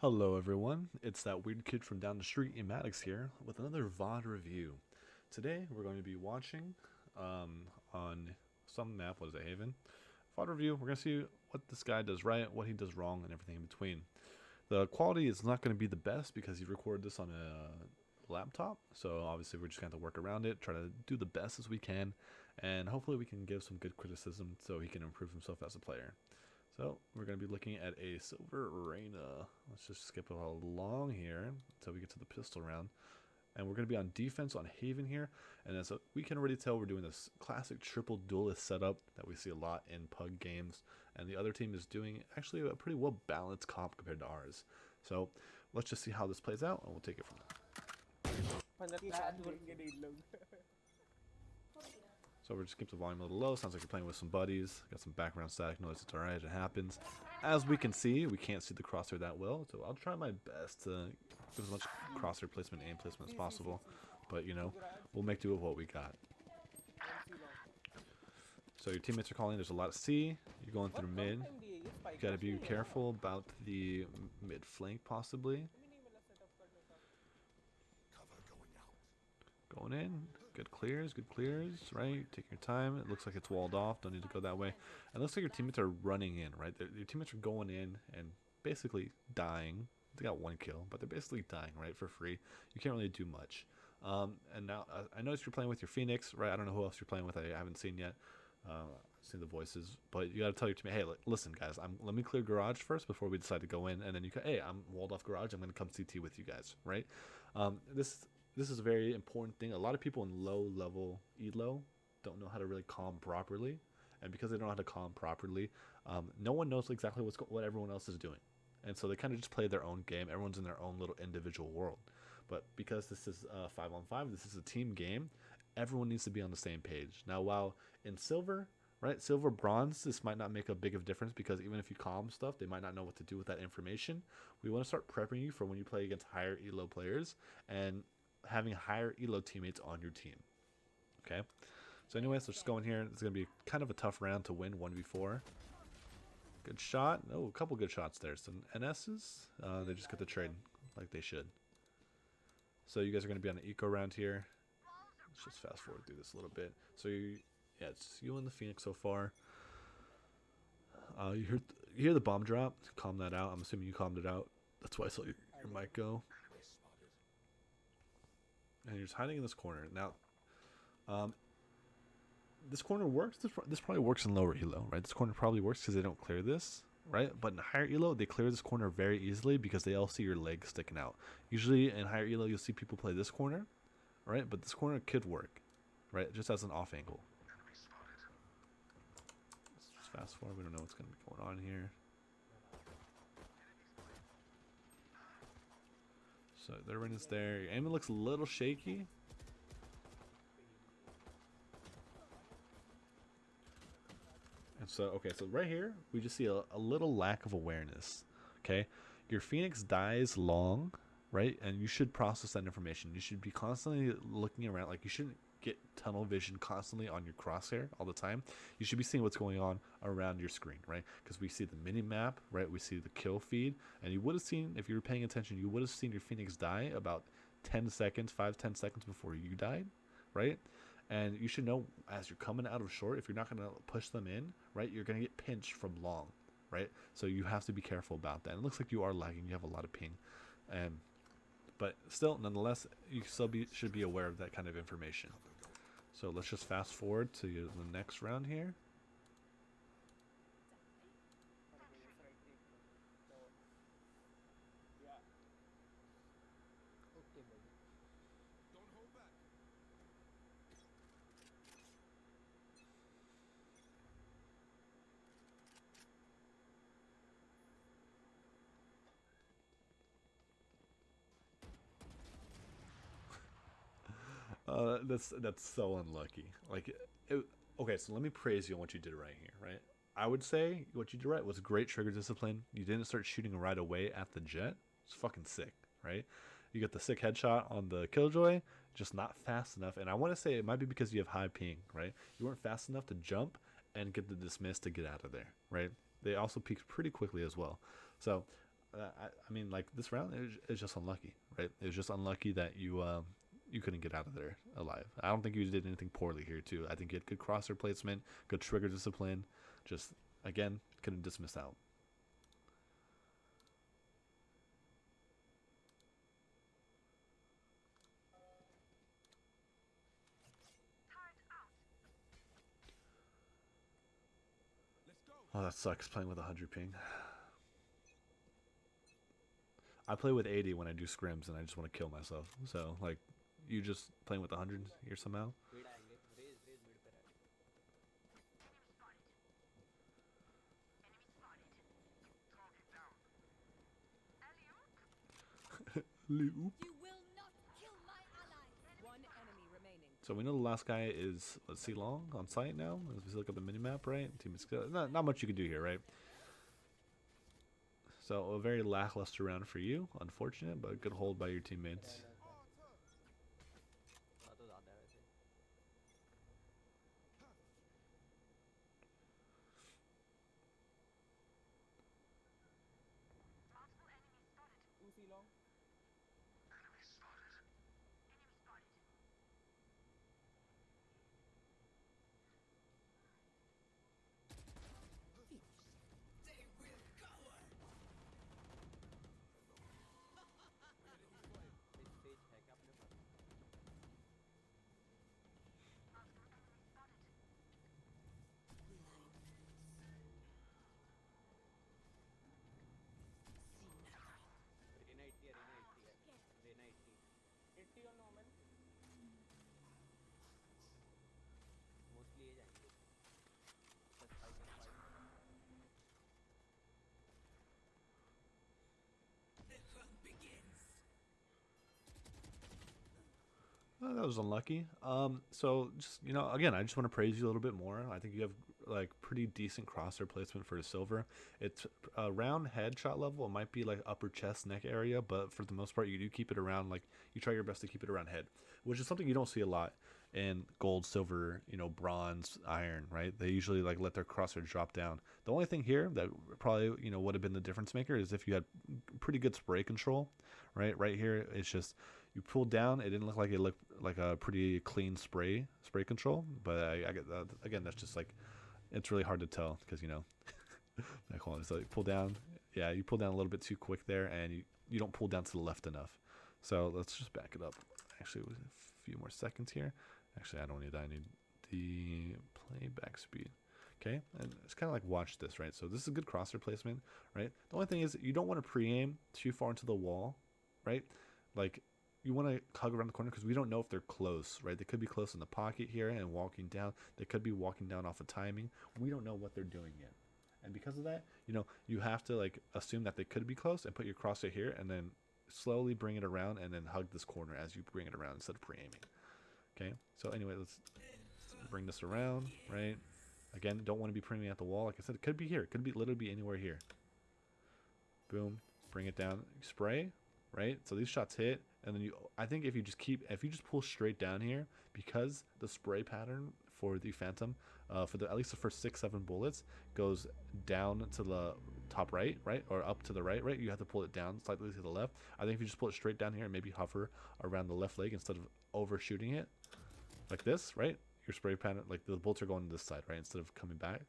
Hello everyone, it's that weird kid from down the street, Emadix here, with another VoD review. Today we're going to be watching on some map, what is it, Haven? VoD review, we're going to see what this guy does right, what he does wrong, and everything in between. The quality is not going to be the best because he recorded this on a laptop, so obviously we're just going to have to work around it, try to do the best as we can, and hopefully we can give some good criticism so he can improve himself as a player. So we're going to be looking at a Silver Arena. Let's just skip along here until we get to the pistol round. And we're going to be on defense on Haven here. And as we can already tell, we're doing this classic triple duelist setup that we see a lot in PUG games. And the other team is doing actually a pretty well balanced comp compared to ours. So let's just see how this plays out and we'll take it from there. So we're just keep the volume a little low. Sounds like you're playing with some buddies. Got some background static noise. It's alright. It happens. As we can see, we can't see the crosshair that well. So I'll try my best to give as much crosshair placement and aim placement as possible. But, you know, we'll make do with what we got. So your teammates are calling. There's a lot of C. You're going through mid. You got to be careful about the mid flank possibly. Going in, good clears, right? Take your time. It looks like it's walled off. Don't need to go that way. And it looks like your teammates are running in, right? Your teammates are going in and basically dying. They got one kill, but they're basically dying, right, for free. You can't really do much. And now I noticed you're playing with your Phoenix, right? I don't know who else you're playing with. I haven't seen yet. I've seen the voices, but you got to tell your teammate, hey, listen, guys, let me clear garage first before we decide to go in, and then you can, hey, I'm walled off garage. I'm going to come CT with you guys, right? This is a very important thing. A lot of people in low level elo don't know how to really calm properly, and because they don't know how to calm properly, no one knows exactly what everyone else is doing, and so they kind of just play their own game. Everyone's in their own little individual world. But because this is 5-on-5, this is a team game. Everyone needs to be on the same page. Now, while in silver, right, silver bronze, this might not make a big of difference because even if you calm stuff, they might not know what to do with that information. We want to start prepping you for when you play against higher elo players and having higher elo teammates on your team. Okay, so anyways, let's just go in here. It's going to be kind of a tough round to win 1v4. Good shot. Oh, a couple good shots there. Some NS's. They just got the trade like they should. So you guys are going to be on an eco round here. Let's just fast forward through this a little bit. So yeah, it's you and the Phoenix so far. You hear the bomb drop. Calm that out. I'm assuming you calmed it out. That's why I saw your mic go. And you're just hiding in this corner. Now, this corner works. This probably works in lower elo, right? This corner probably works because they don't clear this, right? But in higher elo, they clear this corner very easily because they all see your legs sticking out. Usually in higher elo, you'll see people play this corner, right? But this corner could work, right? Just as an off angle. Let's just fast forward. We don't know what's going to be going on here. So their win is there. Your aim looks a little shaky. And so, okay, so right here, we just see a little lack of awareness. Okay, your Phoenix dies long, right? And you should process that information. You should be constantly looking around. Like, you shouldn't get tunnel vision constantly on your crosshair all the time. You should be seeing what's going on around your screen, right? Because we see the mini map, right? We see the kill feed, and you would have seen, if you were paying attention, you would have seen your Phoenix die about 10 seconds, 5-10 seconds before you died, right? And you should know as you're coming out of short, if you're not going to push them in, right, you're going to get pinched from long, right? So you have to be careful about that. And it looks like you are lagging. You have a lot of ping. But still, nonetheless, you still should be aware of that kind of information. So let's just fast forward to the next round here. That's so unlucky. Okay, so let me praise you on what you did right here, right? I would say what you did right was great trigger discipline. You didn't start shooting right away at the jet. It's fucking sick, right? You got the sick headshot on the Killjoy, just not fast enough. And I want to say it might be because you have high ping, right? You weren't fast enough to jump and get the dismiss to get out of there, right? They also peaked pretty quickly as well. So I mean, like this round is just unlucky, right? It was just unlucky that you couldn't get out of there alive. I don't think you did anything poorly here too. I think you had good crosshair placement, good trigger discipline. Just again, couldn't dismiss out. Oh, that sucks playing with 100 ping. I play with 80 when I do scrims and I just want to kill myself. So, like, you just playing with 100 here somehow? So we know the last guy is, let's see, long on site now. As we look at the minimap, right? Team is not much you can do here, right? So a very lackluster round for you, unfortunate, but a good hold by your teammates. That was unlucky. So just again, I just want to praise you a little bit more. I think you have like pretty decent crosshair placement for a silver. It's around headshot level. It might be like upper chest, neck area, but for the most part, you do keep it around. Like you try your best to keep it around head, which is something you don't see a lot in gold, silver, bronze, iron. Right? They usually like let their crosshair drop down. The only thing here that probably would have been the difference maker is if you had pretty good spray control. Right here, it's just. You pulled down. It didn't look like it looked like a pretty clean spray control, but I get that. Again, that's just like it's really hard to tell because so you pull down. Yeah, you pull down a little bit too quick there, and you don't pull down to the left enough. So let's just back it up. Actually, with a few more seconds here. Actually, I don't need that. I need the playback speed. Okay, and it's kind of like watch this, right? So this is a good crosshair placement, right? The only thing is you don't want to pre-aim too far into the wall, right? Like you want to hug around the corner because we don't know if they're close, right? They could be close in the pocket here and walking down. They could be walking down off of timing. We don't know what they're doing yet. And because of that, you have to like assume that they could be close and put your crosshair here and then slowly bring it around and then hug this corner as you bring it around instead of pre-aiming. Okay, so anyway, let's bring this around, right? Again, don't want to be pre-aiming at the wall. Like I said, it could be here. It could be literally be anywhere here. Boom, bring it down, spray, right? So these shots hit. And then I think if you just pull straight down here, because the spray pattern for the Phantom, at least the first 6-7 bullets goes down to the top right, or up to the right. You have to pull it down slightly to the left. I think if you just pull it straight down here and maybe hover around the left leg instead of overshooting it, like this, right? Your spray pattern, like the bullets are going to this side, right, instead of coming back.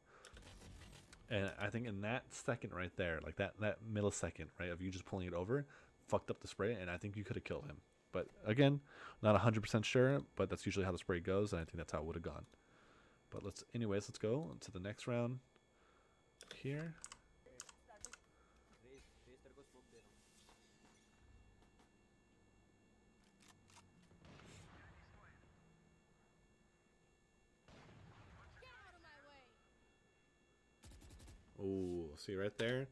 And I think in that second right there, like that millisecond, right, of you just pulling it over, fucked up the spray, and I think you could have killed him. But again, not 100% sure, but that's usually how the spray goes, and I think that's how it would have gone. But let's go to the next round here. Oh, see right there?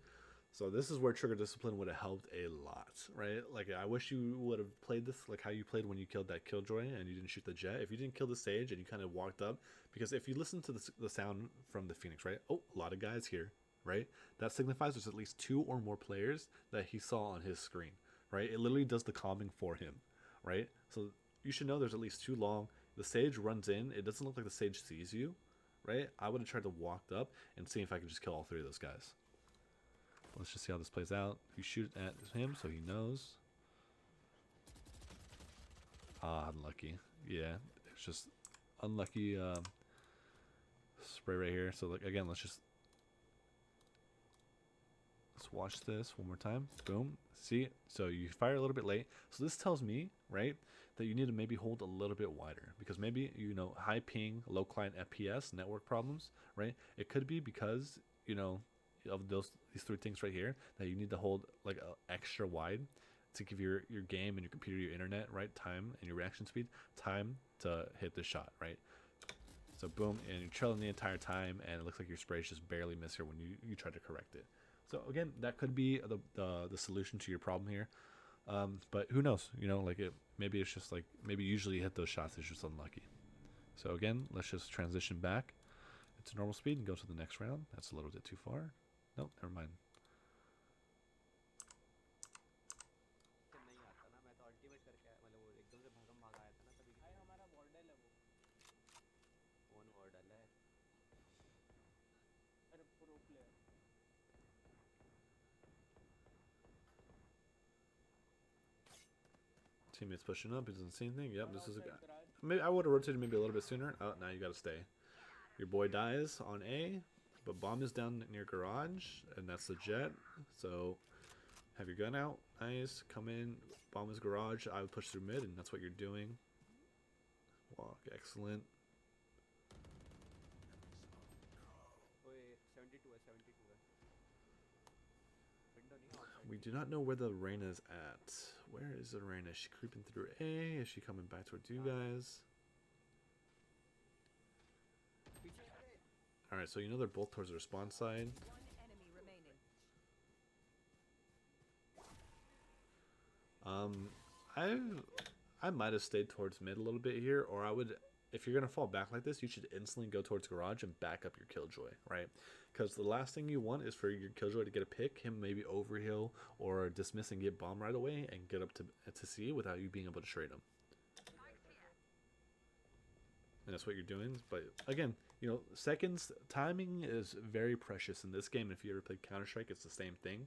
So this is where trigger discipline would have helped a lot, right? Like I wish you would have played this like how you played when you killed that Killjoy and you didn't shoot the jet. If you didn't kill the Sage and you kind of walked up, because if you listen to the sound from the Phoenix, right? Oh, a lot of guys here, right? That signifies there's at least 2 or more players that he saw on his screen, right? It literally does the calming for him, right? So you should know there's at least 2 long. The Sage runs in. It doesn't look like the Sage sees you, right? I would have tried to walk up and see if I could just kill all 3 of those guys. Let's just see how this plays out. You shoot at him so he knows. Ah, unlucky. Yeah, it's just unlucky spray right here. So like again, let's watch this one more time. Boom. See, so you fire a little bit late. So this tells me, right, that you need to maybe hold a little bit wider, because maybe, you know, high ping, low client FPS, network problems, right? It could be because, you know, of these three things right here, that you need to hold like extra wide to give your game and your computer, your internet, right, time, and your reaction speed time to hit the shot, right? So boom, and you're trailing the entire time, and it looks like your sprays just barely miss here when you try to correct it. So again, that could be the solution to your problem here. But who knows? You know, like maybe it's just like, maybe usually you hit those shots, it's just unlucky. So again, let's just transition back to normal speed and go to the next round. That's a little bit too far. Nope, never mind. Teammates pushing up. He doesn't see anything. Yep, this is a guy. Maybe I would have rotated maybe a little bit sooner. Oh, now you got to stay. Your boy dies on A, but bomb is down near garage, and that's the jet. So have your gun out. Nice. Come in. Bomb is garage. I would push through mid, and that's what you're doing. Walk. Excellent. We do not know where the Reyna is at. Where is the Reyna? Is she creeping through A? Is she coming back towards you guys? Alright, so you know they're both towards the respawn side. I might have stayed towards mid a little bit here, or I would, if you're gonna fall back like this, you should instantly go towards garage and back up your killjoy, right? Because the last thing you want is for your killjoy to get a pick, him maybe overheal or dismiss and get bomb right away and get up to C without you being able to trade him. And that's what you're doing. But again, you know, seconds, timing is very precious in this game. If you ever played Counter-Strike, it's the same thing.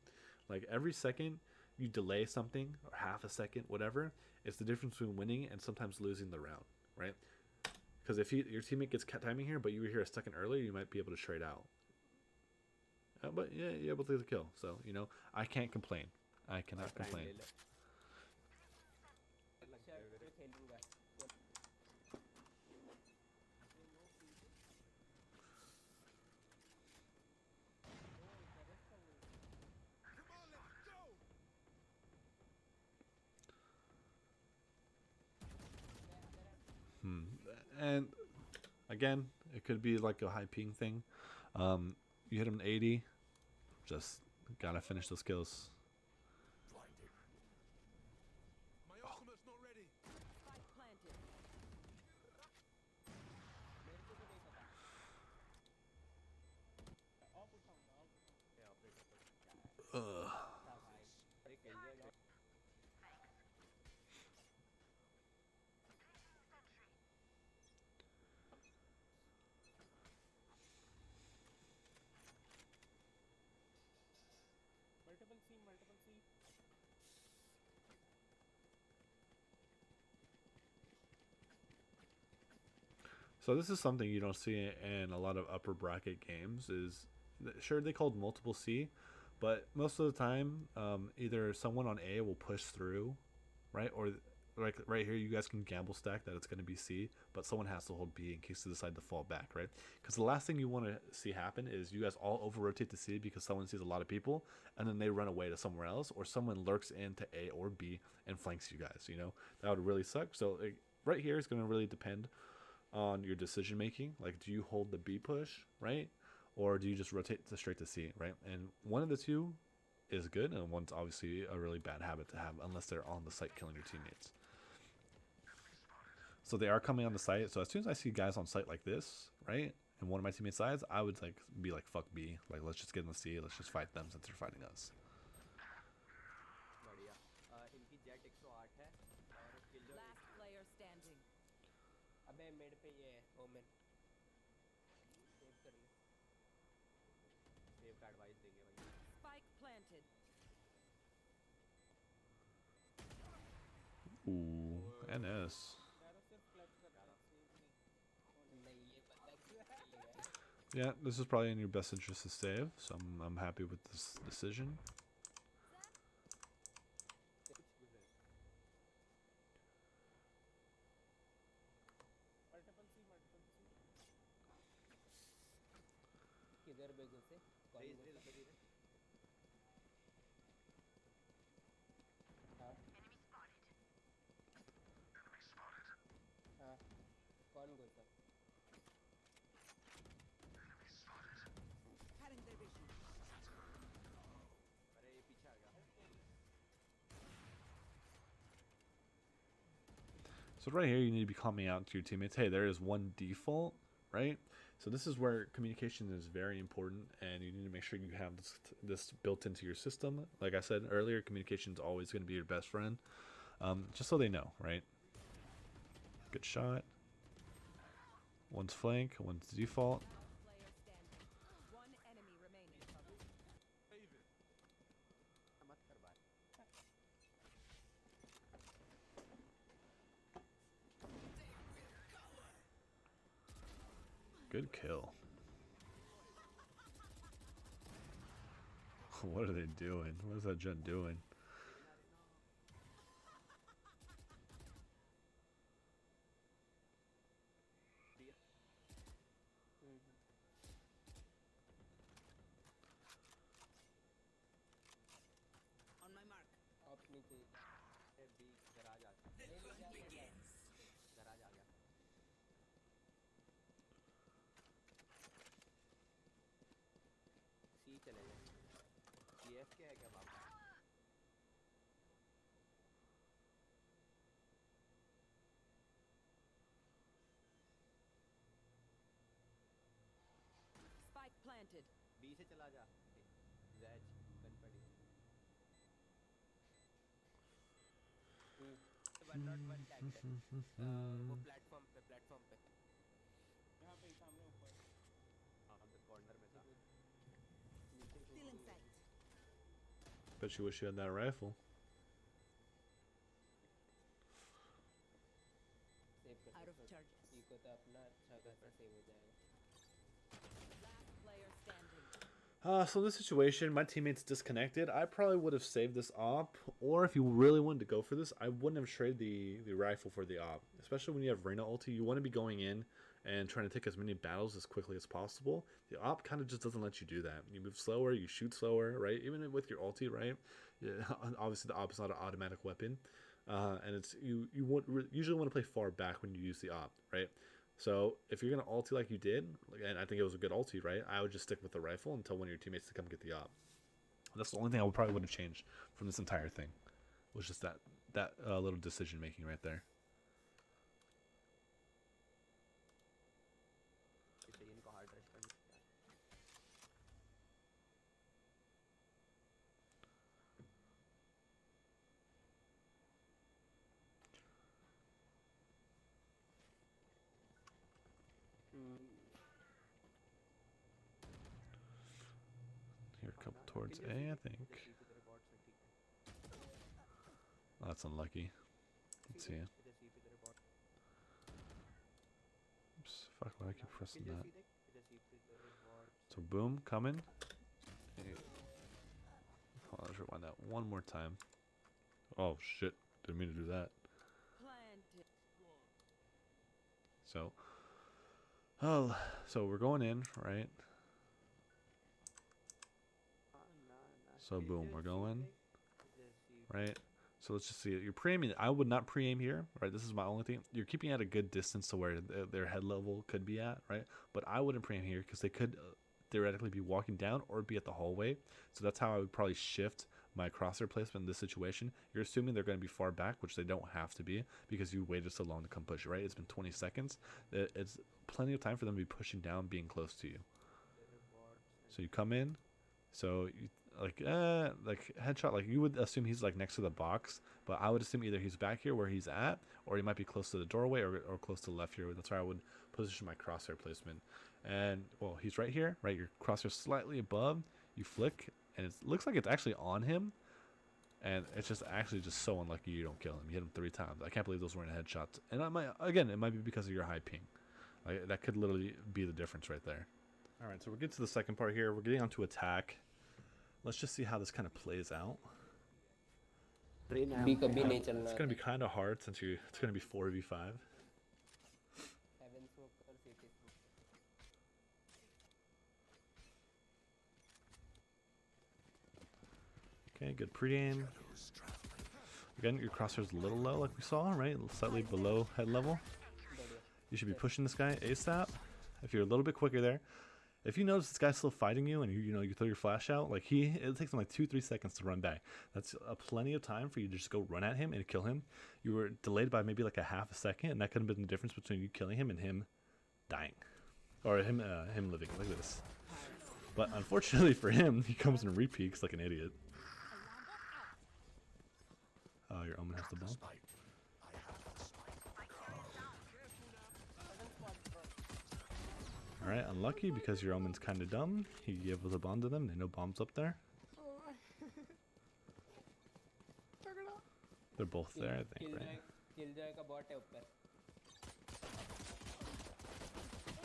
Like every second you delay something, or half a second, whatever, it's the difference between winning and sometimes losing the round, right? Because if your teammate gets timing here, but you were here a second earlier, you might be able to trade out. But yeah, you're able to get the kill. So, you know, I can't complain. I cannot complain. And again, it could be like a high ping thing. You hit him 80, just gotta finish those kills. Ugh. So this is something you don't see in a lot of upper bracket games. Is sure they called multiple C, but most of the time, either someone on A will push through, right, or like right here, you guys can gamble stack that it's going to be C, but someone has to hold B in case they decide to fall back, right? Because the last thing you want to see happen is you guys all over rotate to C because someone sees a lot of people, and then they run away to somewhere else, or someone lurks into A or B and flanks you guys. You know, that would really suck. So right here is going to really depend on your decision making. Like, do you hold the B push, right, or do you just rotate straight to C, right? And one of the two is good, and one's obviously a really bad habit to have unless they're on the site killing your teammates. So they are coming on the site. So as soon as I see guys on site like this, right, and one of my teammates sides, I would like be like, fuck B, like let's just get in the C, let's just fight them since they're fighting us. planted. Ooh, NS. Yeah, this is probably in your best interest to save, so I'm happy with this decision. किधर भेजो से कौन हाँ हाँ कौन घुसा Cutting their vision. अरे ये पीछे आ गया So right here, you need to be calling out to your teammates, hey, there is one default, right? So this is where communication is very important, and you need to make sure you have this built into your system. Like I said earlier, communication is always going to be your best friend, just so they know, right? Good shot. One's flank, one's default. Player standing. One enemy remaining. मत कर बात Good kill. What are they doing? What is that Jen doing? On my mark. आप नीचे B garage आ garage आ गया सी चले गए CF क्या है क्या बाप Spike planted. बी से चला जा जैज गन पड़ी वन नॉट वन टैग वो प्लेटफॉर्म पे यहाँ पे सामने ऊपर हाँ तो कॉर्नर में था Still in sight. Bet you wish you had that rifle. Out of charges. इको तो अपना अच्छा खासा सेव हो जाएगा Last player standing. So in this situation, my teammates disconnected. I probably would have saved this op, or if you really wanted to go for this, I wouldn't have traded the rifle for the op. Especially when you have Reyna ulti, you want to be going in and trying to take as many battles as quickly as possible. The op kind of just doesn't let you do that. You move slower, you shoot slower, right? Even with your ulti, right? Yeah, obviously, the op is not an automatic weapon, and it's you usually want to play far back when you use the op, right? So if you're gonna ulti like you did, and I think it was a good ulti, right? I would just stick with the rifle until one of your teammates to come get the op. That's the only thing I probably would have changed from this entire thing. Was just that little decision making right there. इनको hard rush करना Here, a couple towards A, I think. Oh, that's unlucky. Let's see. Oops, fuck, why do I keep pressing that? So boom, coming. Hey. Hold on, let's rewind that one more time. Oh shit, didn't mean to do that. Planted. So, so we're going in, right? So boom, we're going, right? So let's just see it. You're pre-aiming. I would not pre-aim here, right? This is my only thing. You're keeping at a good distance to where their head level could be at, right? But I wouldn't pre-aim here because they could theoretically be walking down or be at the hallway. So that's how I would probably shift my crosshair placement in this situation. You're assuming they're going to be far back, which they don't have to be because you waited so long to come push, right? It's been 20 seconds. It's plenty of time for them to be pushing down, being close to you. So you come in. So you like headshot, like you would assume he's like next to the box, but I would assume either he's back here where he's at, or he might be close to the doorway or close to the left here. That's where I would position my crosshair placement. And well, he's right here, right? Your crosshair slightly above, you flick, and it looks like it's actually on him, and it's just actually just so unlucky you don't kill him. You hit him 3 times. I can't believe those weren't headshots. And it might be because of your high ping. Like, that could literally be the difference right there. All right, so we're getting to the second part here. We're getting onto attack. Let's just see how this kind of plays out. B कभी नहीं चलना It's going to be kind of hard since it's going to be 4v5. Heaven smoke और city smoke. Okay, good pre-aim. Again, your crosshair's a little low like we saw, right? Slightly below head level. You should be pushing this guy ASAP. If you're a little bit quicker there. If you notice this guy's still fighting you and you throw your flash out, like it takes him like 2-3 seconds to run back. That's plenty of time for you to just go run at him and kill him. You were delayed by maybe like a half a second, and that could have been the difference between you killing him and him dying. Or him living. Look at this. But unfortunately for him, he comes and repeats like an idiot. Your Omen has the bomb. Alright, unlucky because your Omen's kind of dumb. He gave us a bomb to them. They know bombs up there. They're both there, I think, right? Killjoy का bot है ऊपर.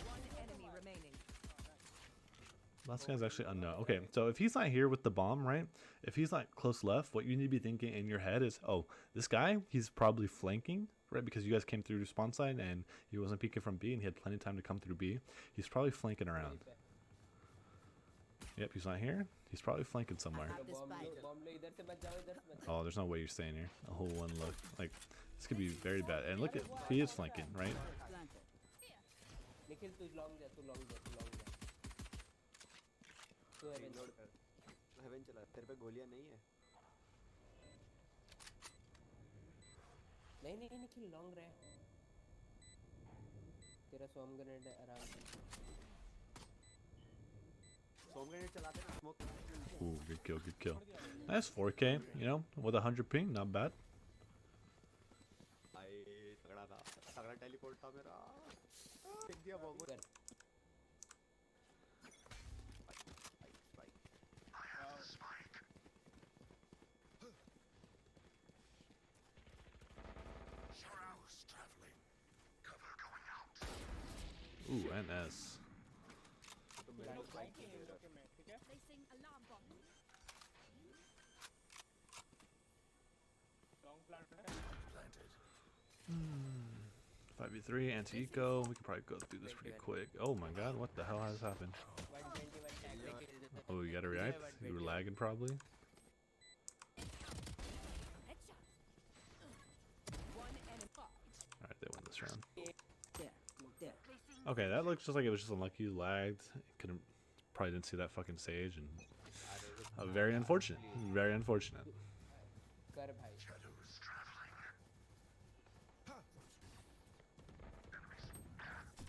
One enemy remaining. Last guy's actually unknown. Okay, so if he's not here with the bomb, right? If he's not close left, what you need to be thinking in your head is, oh, this guy, he's probably flanking, right? Because you guys came through spawn side and he wasn't peeking from B and he had plenty of time to come through B. He's probably flanking around. Yep, he's not here. He's probably flanking somewhere. Oh, there's no way you're staying here. A whole one look. Like, this could be very bad. And look at, he is flanking, right? Nikhil तू long जा. तू heaven कर. Haven चला. तेरे पे गोलियां नहीं है. नहीं निखिल long रहे. तेरा swarm grenade है आराम से. Swarm grenade चलाते ना. Smoke. Ooh, good kill, good kill. That's 4K, you know, with 100 ping, not bad. भाई तगड़ा था. तगड़ा teleport था मेरा. फेंक दिया bomb. Ooh, NS. Placing alarm bomb. 5v3, anti-eco. We can probably go through this pretty quick. Oh my god, what the hell has happened? 121 tag. Oh, you gotta react? You were lagging probably? Headshot. One enemy. Alright, they win this round. There. Okay, that looks just like it was just unlucky. You lagged. Couldn't, probably didn't see that fucking sage, and very unfortunate. Very unfortunate. कर भाई.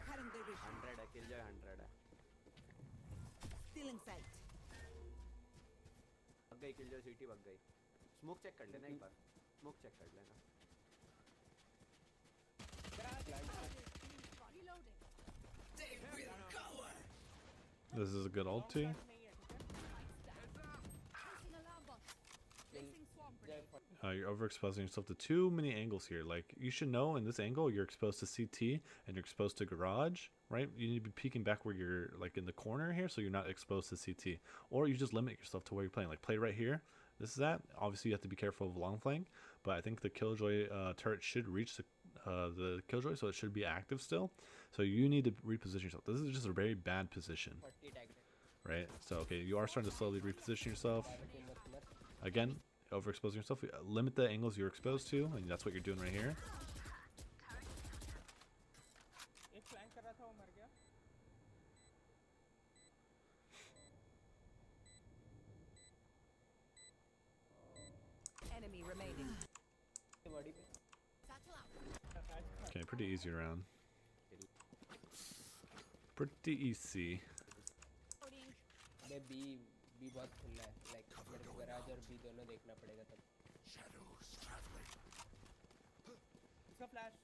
Cutting their vision. 100 है. Killjoy 100 है. Still in sight. भाग गई Killjoy. City भाग गई. Smoke check कर लेना एक बार. Smoke check कर लेना. Reloading. This is a good ulti. Placing alarm bomb. Placing swarm grenade. You're overexposing yourself to too many angles here. Like, you should know in this angle, you're exposed to CT and you're exposed to garage, right? You need to be peeking back where you're, like, in the corner here, so you're not exposed to CT. Or you just limit yourself to where you're playing. Like, play right here. This is that. Obviously, you have to be careful of long flank, but I think the Killjoy turret should reach the Killjoy, so it should be active still. So you need to reposition yourself. This is just a very bad position, 40 tag. right? So, okay, you are starting to slowly reposition yourself. Again, overexposing yourself. Limit the angles you're exposed to, and that's what you're doing right here. एक flank कर रहा था वो मर गया. Enemy remaining. Body पे. Satchel out. Okay, pretty easy round. Pretty easy. Loading. अबे B बहुत खुला है. Like मेरे को garage और B दोनों देखना पड़ेगा तब. इसका flash.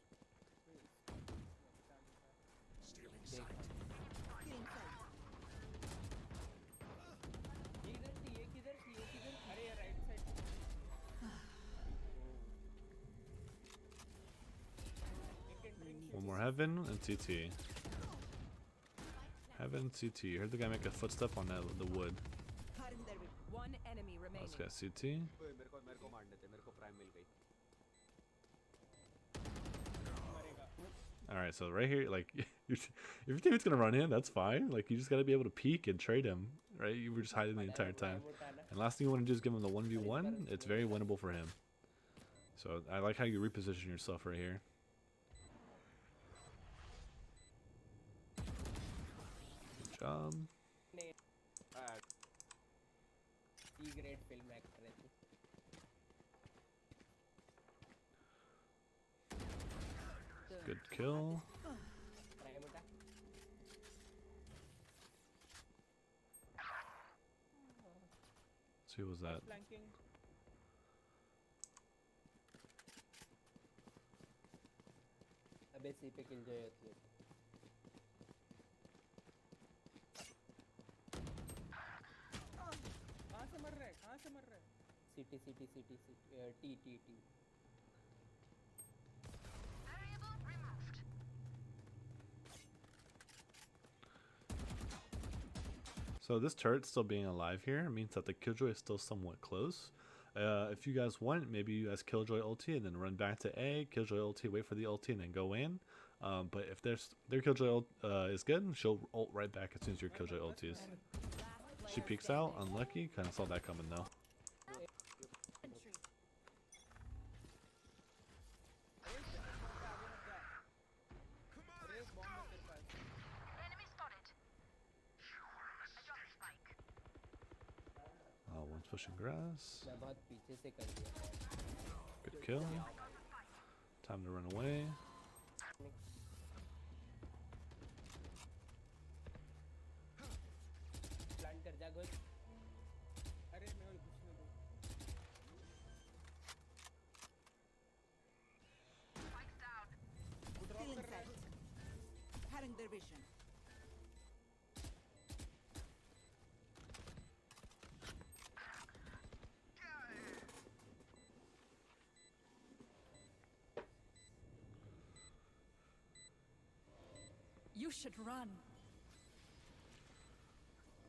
Still in sight. ये इधर थी, ये किधर Heaven and CT. Heaven, CT. You heard the guy make a footstep on that the wood. One enemy remaining. Let's get CT. ओए मेरे को मारने थे, मेरे को प्राइम मिल गई. All right, so right here, like, if your teammate's gonna run in, that's fine. Like, you just gotta be able to peek and trade him, right? You were just hiding the entire time. And last thing you want to do is give him the 1v1. It's very winnable for him. So I like how you reposition yourself right here. Good job. E-grade film actor है तू. Good kill. Prime उठा. So who was that? Flanking. अबे सी पे किल जो होती है. कहाँ से मर रहा है? कहाँ से मर रहा है? T. So this turret still being alive here means that the Killjoy is still somewhat close. If you guys want, maybe you guys Killjoy ulti and then run back to A, Killjoy ulti, wait for the ulti and then go in. But if their Killjoy ult is good, she'll ult right back as soon as your Killjoy ulti is. She peeks out, unlucky, kind of saw that coming though. One's pushing grass. मैं बहुत पीछे से कर दिया. Good kill. Time to run away. Plant कर जा घुस. अरे मैं घुसने दो. Feeling set. Cutting their vision. You should run.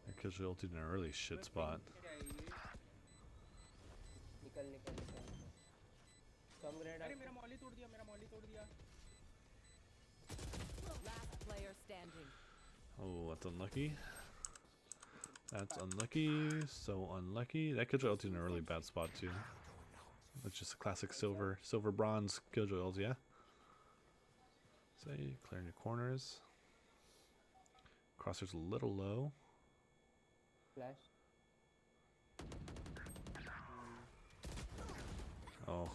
Because she ulted in a really shit spot. निकल. कम ग्रेड. अरे मेरा मॉली तोड़ दिया. Last player standing. Oh, that's unlucky. That's unlucky. So unlucky. That Killjoy ulted in a really bad spot too. It's just a classic silver bronze Killjoy ult, yeah? Say, clearing your corners. Crosshair's a little low. Flash. Oh.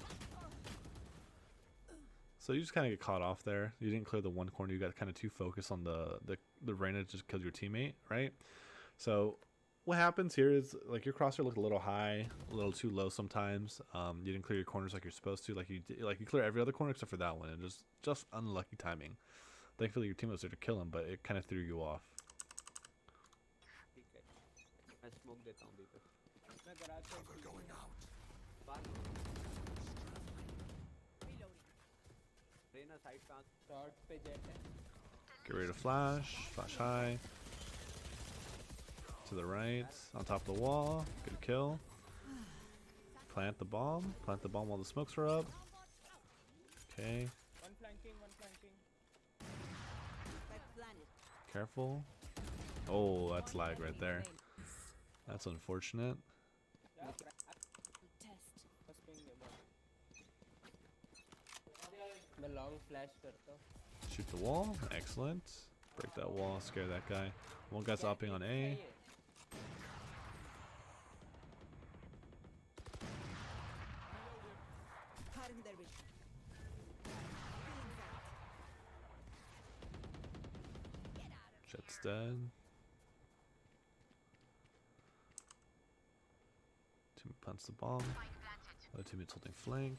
So you just kind of get caught off there. You didn't clear the one corner. You got kind of too focused on the Reyna just killed your teammate, right? So what happens here is like your crosshair looked a little high, a little too low sometimes. You didn't clear your corners like you're supposed to. Like you clear every other corner except for that one, and just unlucky timing. Thankfully your team was there to kill him, but it kind of threw you off. मैं smoke देता हूँ बीच पे. मैं garage से Reloading. Raina side पे. Short पे jet है. Get ready to flash high. To the right, on top of the wall. Good kill. Plant the bomb while the smokes are up. Okay, One flanking. careful. Oh, that's lag right there. That's unfortunate. मैं long flash करता हूँ. Shoot the wall. Excellent. Break that wall. Scare that guy. One guy's opping on A. Cutting their vision. Jet's dead. Teammate plants the bomb. Other teammate's holding flank.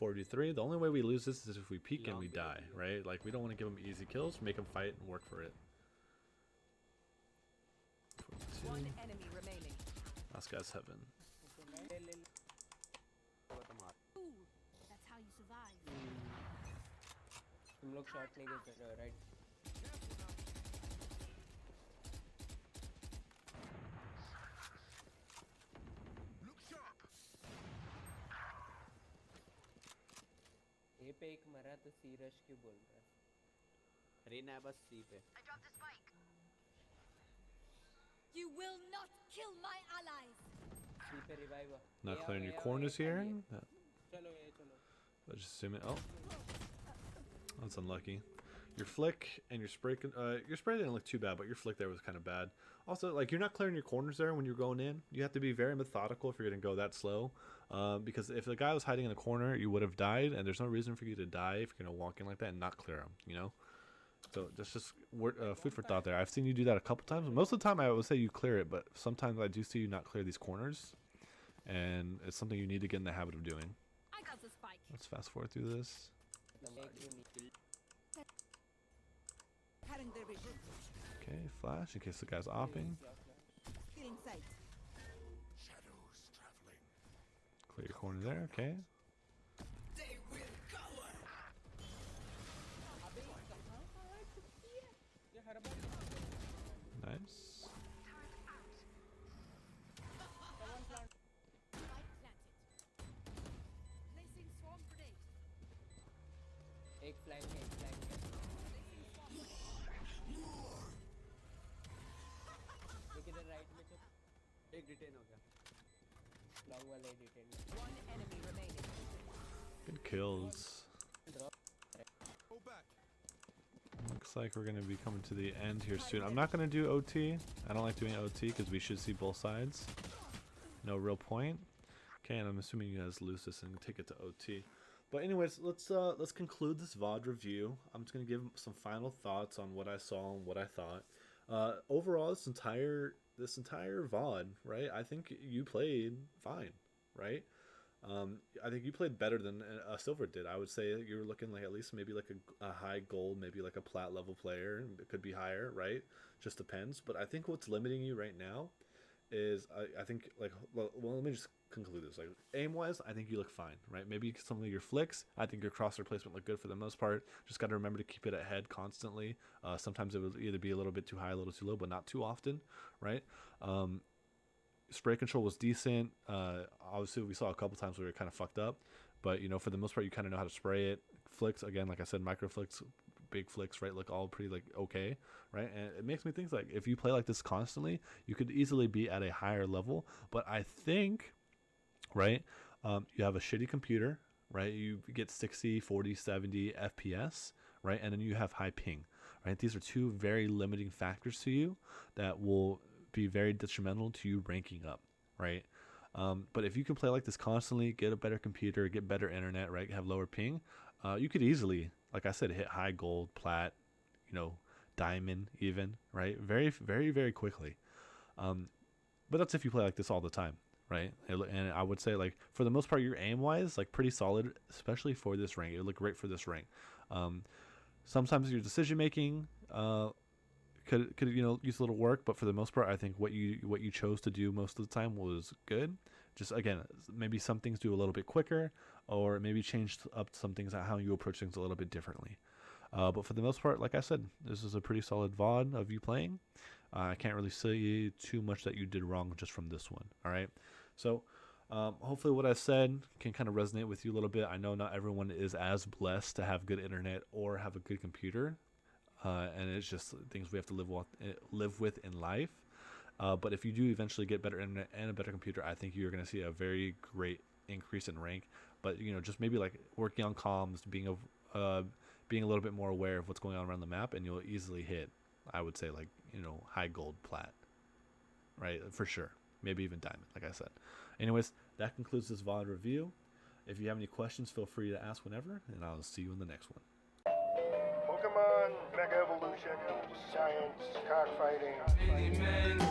4v3. The only way we lose this is if we peek and we die, right? Like, we don't want to give them easy kills. Make them fight and work for it. 4v2. One enemy remaining. Last guy's heaven. Ooh, that's how you survive. तुम लोग shot नहीं दे रहे हो right ए पे एक मरा तो सी rush क्यों बोल रहा है रेना है बस सी पे You will not kill my allies. सी पे revive Not clearing your corners here. चलो ये चलो Let's just zoom in. Oh, that's unlucky. Your flick and your spray. Your spray didn't look too bad, but your flick there was kind of bad. Also, like you're not clearing your corners there when you're going in. You have to be very methodical if you're going to go that slow. Because if the guy was hiding in the corner, you would have died, and there's no reason for you to die if you're going to walk in like that and not clear him. You know. So that's just food for thought there. I've seen you do that a couple times. Most of the time, I would say you clear it, but sometimes I do see you not clear these corners, and it's something you need to get in the habit of doing. I got the spike. Let's fast forward through this. Cutting their vision. Okay, flash in case the guy's opping. Still in sight. Clear your corner there. Okay. Nice. Spike planted. Placing swarm grenade. एक flank है एक flank है एक इधर right में चल एक detain हो गया लॉन्ग वाला detain One enemy remaining. Good kills. Looks like we're going to be coming to the end here soon. I'm not going to do OT. I don't like doing OT because we should see both sides. No real point. Okay, and I'm assuming you guys lose this and take it to OT. But anyways, let's conclude this VoD review. I'm just going to give some final thoughts on what I saw and what I thought. Overall, this entire VoD, right? I think you played fine, right? I think you played better than Silver did. I would say you were looking like at least maybe like a high gold, maybe like a plat level player. It could be higher, right? Just depends. But I think what's limiting you right now is I think like well let me just conclude this. Like aim wise, I think you look fine, right? Maybe some of your flicks. I think your crosshair placement looked good for the most part. Just got to remember to keep it ahead constantly. Sometimes it would either be a little bit too high, a little too low, but not too often, right? Spray control was decent. Obviously, we saw a couple times where we were kind of fucked up, but you know, for the most part, you kind of know how to spray it. Flicks, again, like I said, micro flicks, big flicks, right? Look all pretty like okay, right? And it makes me think like if you play like this constantly, you could easily be at a higher level. But I think, right, you have a shitty computer, right? You get 60, 40, 70 FPS, right? And then you have high ping, right? These are two very limiting factors to you that will be very detrimental to you ranking up, right? But if you can play like this constantly, get a better computer, get better internet, right? Have lower ping, you could easily, like I said, hit high gold, plat, you know, diamond even, right? Very, very, very quickly. But that's if you play like this all the time, right? And I would say like for the most part, your aim wise, like pretty solid, especially for this rank. It looked great for this rank. Sometimes your decision making, could you know use a little work, but for the most part I think what you chose to do most of the time was good. Just again, maybe some things do a little bit quicker, or maybe change up some things how you approach things a little bit differently. But for the most part, like I said, this is a pretty solid VoD of you playing. I can't really say too much that you did wrong just from this one. All right, so hopefully what I said can kind of resonate with you a little bit. I know not everyone is as blessed to have good internet or have a good computer. And it's just things we have to live with in life. But if you do eventually get better internet and a better computer, I think you're going to see a very great increase in rank. But you know, just maybe like working on comms, being a little bit more aware of what's going on around the map, and you'll easily hit, I would say, like, you know, high gold, plat, right? For sure. Maybe even diamond, like I said. Anyways, that concludes this VoD review. If you have any questions, feel free to ask whenever, and I'll see you in the next one. Pokemon, Mega Evolution, Science, Cockfighting.